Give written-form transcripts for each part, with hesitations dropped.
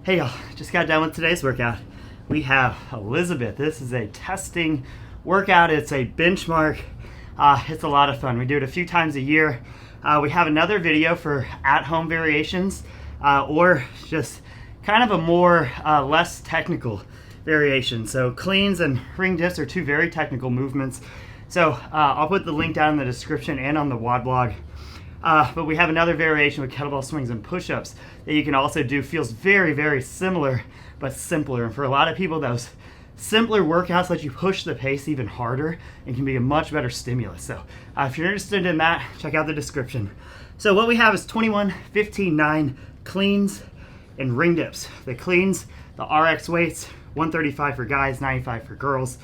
Hey y'all, just got done with today's workout. We have Elizabeth. This is a testing workout. It's a benchmark. It's a lot of fun. We do it a few times a year. We have another video for at-home variations or just kind of a more less technical variation. So cleans and ring dips are two very technical movements. So I'll put the link down in the description and on the WOD blog. But we have another variation with kettlebell swings and push-ups that you can also do. Feels very, very similar, but simpler. And for a lot of people, those simpler workouts let you push the pace even harder and can be a much better stimulus. So if you're interested in that, check out the description. So what we have is 21, 15, 9 cleans and ring dips. The cleans, the RX weights, 135 for guys, 95 for girls.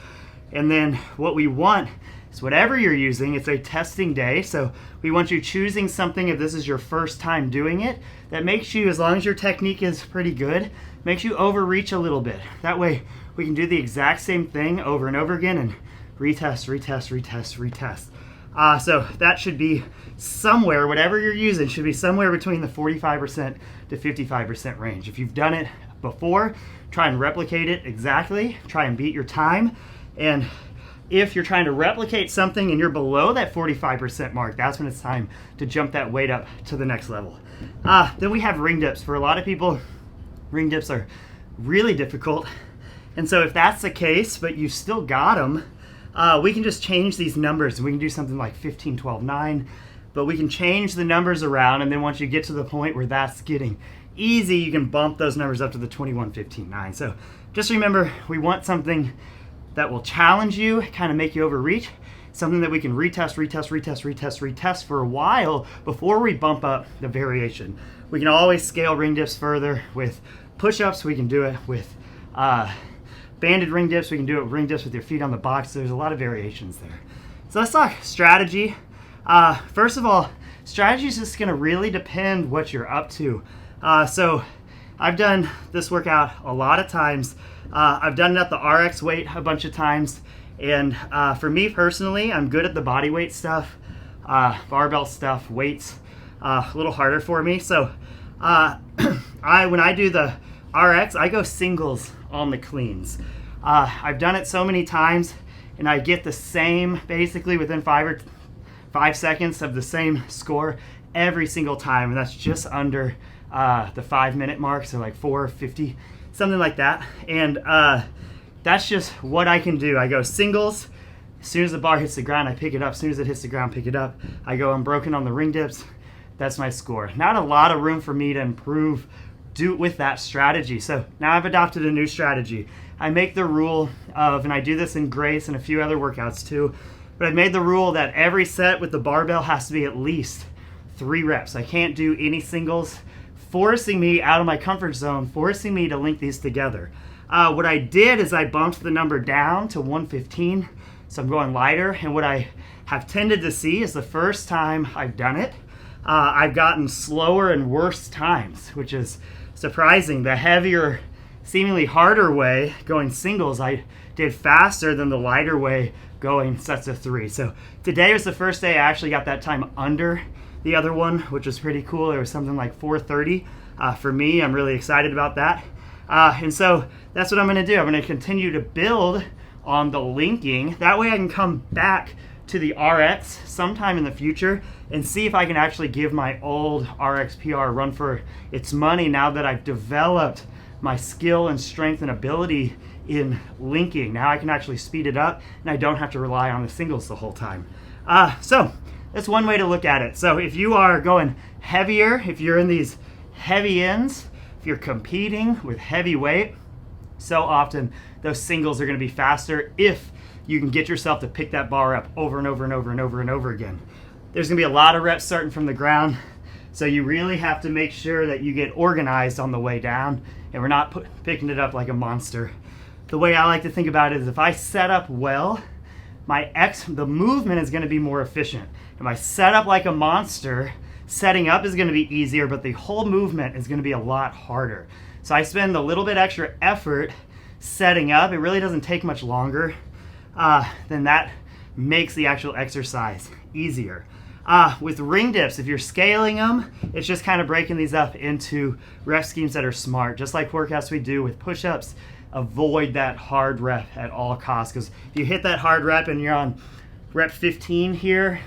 And then what we want is whatever you're using, it's a testing day, so we want you choosing something, if this is your first time doing it, that makes you, as long as your technique is pretty good, makes you overreach a little bit. That way we can do the exact same thing over and over again and retest, retest, retest, retest. So that should be somewhere, whatever you're using, should be somewhere between the 45% to 55% range. If you've done it before, try and replicate it exactly, try and beat your time. And if you're trying to replicate something and you're below that 45% mark, that's when it's time to jump that weight up to the next level. Then we have ring dips. For a lot of people, ring dips are really difficult. And so if that's the case, but you still got them, we can just change these numbers. We can do something like 15, 12, 9, but we can change the numbers around. And then once you get to the point where that's getting easy, you can bump those numbers up to the 21, 15, 9. So just remember, we want something that will challenge you, kind of make you overreach, something that we can retest, retest, retest, retest, retest for a while before we bump up the variation. We can always scale ring dips further with push-ups. We can do it with banded ring dips. We can do it with ring dips with your feet on the box. There's a lot of variations there. So let's talk strategy. First of all, strategy is just gonna really depend what you're up to. So I've done this workout a lot of times. I've done it at the RX weight a bunch of times, and for me personally, I'm good at the body weight stuff, barbell stuff, weights, a little harder for me. So when I do the RX, I go singles on the cleans. I've done it so many times, and I get the same, basically within 5 seconds of the same score every single time, and that's just under the 5-minute mark, so like 4:50. Something like that. And that's just what I can do. I go singles. As soon as the bar hits the ground, I pick it up. As soon as it hits the ground, pick it up. I go unbroken on the ring dips. That's my score. Not a lot of room for me to improve with that strategy. So now I've adopted a new strategy. I make the rule of, and I do this in Grace and a few other workouts too, but I've made the rule that every set with the barbell has to be at least 3 reps. I can't do any singles, forcing me out of my comfort zone, forcing me to link these together. What I did is I bumped the number down to 115, so I'm going lighter, and what I have tended to see is the first time I've done it, I've gotten slower and worse times, which is surprising. The heavier, seemingly harder way, going singles, I did faster than the lighter way, going sets of 3. So today was the first day I actually got that time under the other one, which was pretty cool. It was something like 4:30 for me. I'm really excited about that. And so that's what I'm going to do. I'm going to continue to build on the linking. That way I can come back to the RX sometime in the future and see if I can actually give my old RX PR a run for its money now that I've developed my skill and strength and ability in linking. Now I can actually speed it up and I don't have to rely on the singles the whole time. So that's one way to look at it. So if you are going heavier, if you're in these heavy ends, if you're competing with heavy weight, so often those singles are going to be faster if you can get yourself to pick that bar up over and over and over and over and over again. There's going to be a lot of reps starting from the ground, so you really have to make sure that you get organized on the way down and we're not picking it up like a monster. The way I like to think about it is if I set up well, the movement is going to be more efficient. If I set up like a monster, setting up is going to be easier, but the whole movement is going to be a lot harder. So I spend a little bit extra effort setting up. It really doesn't take much longer. Then that makes the actual exercise easier. With ring dips, if you're scaling them, it's just kind of breaking these up into rep schemes that are smart. Just like workouts we do with push-ups, avoid that hard rep at all costs, because if you hit that hard rep and you're on rep 15 here,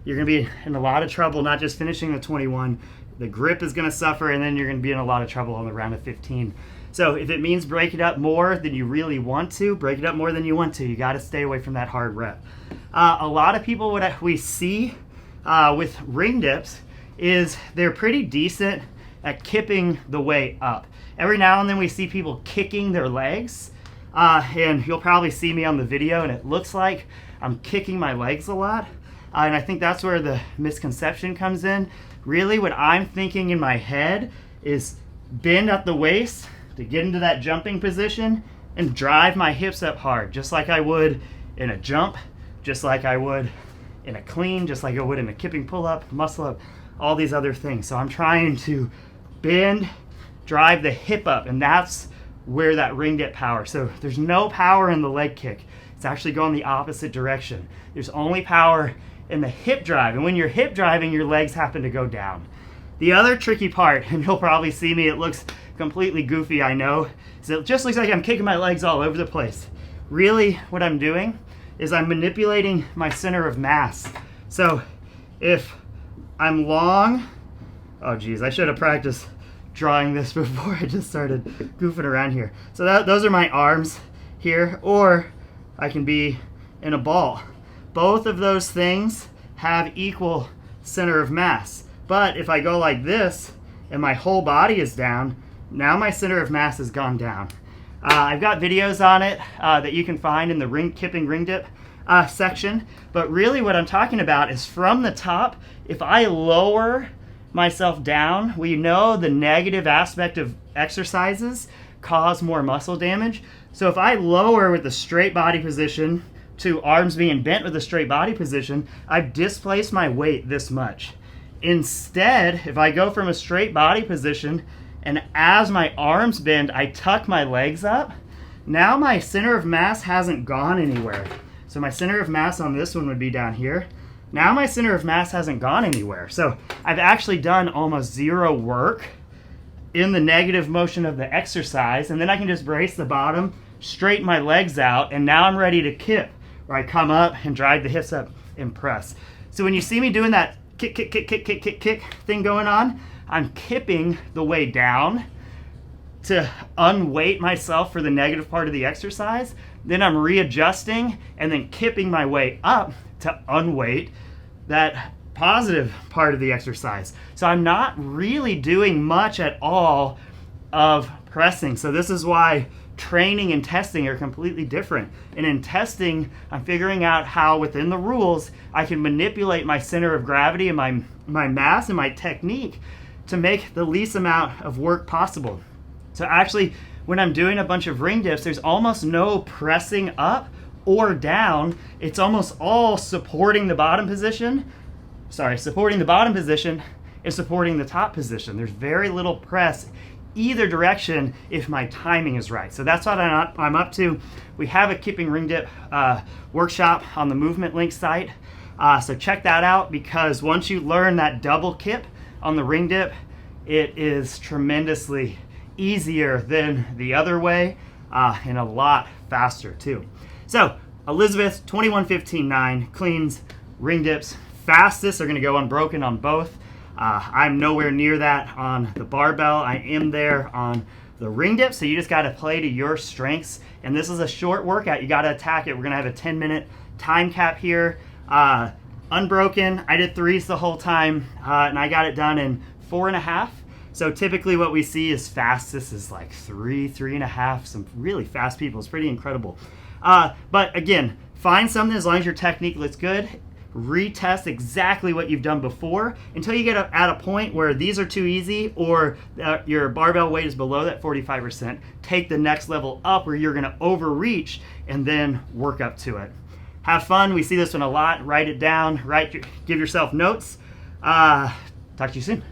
you're going to be in a lot of trouble, not just finishing the 21. The grip is going to suffer, and then you're going to be in a lot of trouble on the round of 15. So if it means break it up more than you really want to, break it up more than you want to. You got to stay away from that hard rep. A lot of people, what we see with ring dips is they're pretty decent at kipping the way up. Every now and then we see people kicking their legs, and you'll probably see me on the video, and it looks like I'm kicking my legs a lot. And I think that's where the misconception comes in. Really, what I'm thinking in my head is bend at the waist to get into that jumping position and drive my hips up hard, just like I would in a jump, just like I would in a clean, just like I would in a kipping pull-up, muscle-up, all these other things. So I'm trying to bend, drive the hip up, and that's where that ring dip power. So there's no power in the leg kick. It's actually going the opposite direction. There's only power in the hip drive, and when you're hip driving, your legs happen to go down. The other tricky part, and you'll probably see me, it looks completely goofy, I know, is it just looks like I'm kicking my legs all over the place. Really, what I'm doing is I'm manipulating my center of mass. So if I'm long, oh geez, I should have practiced drawing this before I just started goofing around here. So those are my arms here, or I can be in a ball. Both of those things have equal center of mass. But if I go like this and my whole body is down, now my center of mass has gone down. I've got videos on it that you can find in the kipping ring dip section. But really what I'm talking about is from the top, if I lower myself down, we know the negative aspect of exercises cause more muscle damage. So if I lower with the straight body position to arms being bent with a straight body position, I've displaced my weight this much. Instead, if I go from a straight body position and as my arms bend, I tuck my legs up, now my center of mass hasn't gone anywhere. So my center of mass on this one would be down here. Now my center of mass hasn't gone anywhere. So I've actually done almost zero work in the negative motion of the exercise, and then I can just brace the bottom, straighten my legs out, and now I'm ready to kip, where I come up and drive the hips up and press. So when you see me doing that kick, kick, kick, kick, kick, kick, kick thing going on, I'm kipping the way down to unweight myself for the negative part of the exercise. Then I'm readjusting and then kipping my way up to unweight that positive part of the exercise. So I'm not really doing much at all of pressing. So this is why training and testing are completely different. And in testing, I'm figuring out how within the rules I can manipulate my center of gravity and my mass and my technique to make the least amount of work possible. So actually, when I'm doing a bunch of ring dips, there's almost no pressing up or down. It's almost all supporting the bottom position. Supporting the bottom position is supporting the top position. There's very little press either direction if my timing is right. So that's what I'm up to. We have a kipping ring dip workshop on the Movement Link site. So check that out, because once you learn that double kip on the ring dip, it is tremendously easier than the other way and a lot faster too. So Elizabeth 21:15.9 cleans ring dips. Fastest are going to go unbroken on both. I'm nowhere near that on the barbell. I am there on the ring dip, so you just got to play to your strengths. And this is a short workout. You got to attack it. We're going to have a 10-minute time cap here. Unbroken, I did threes the whole time, and I got it done in 4.5. So typically what we see is fastest is like 3.5. Some really fast people. It's pretty incredible. But again, find something as long as your technique looks good. Retest exactly what you've done before until you get at a point where these are too easy or your barbell weight is below that 45%. Take the next level up where you're going to overreach and then work up to it. Have fun. We see this one a lot. Write it down. Give yourself notes. Talk to you soon.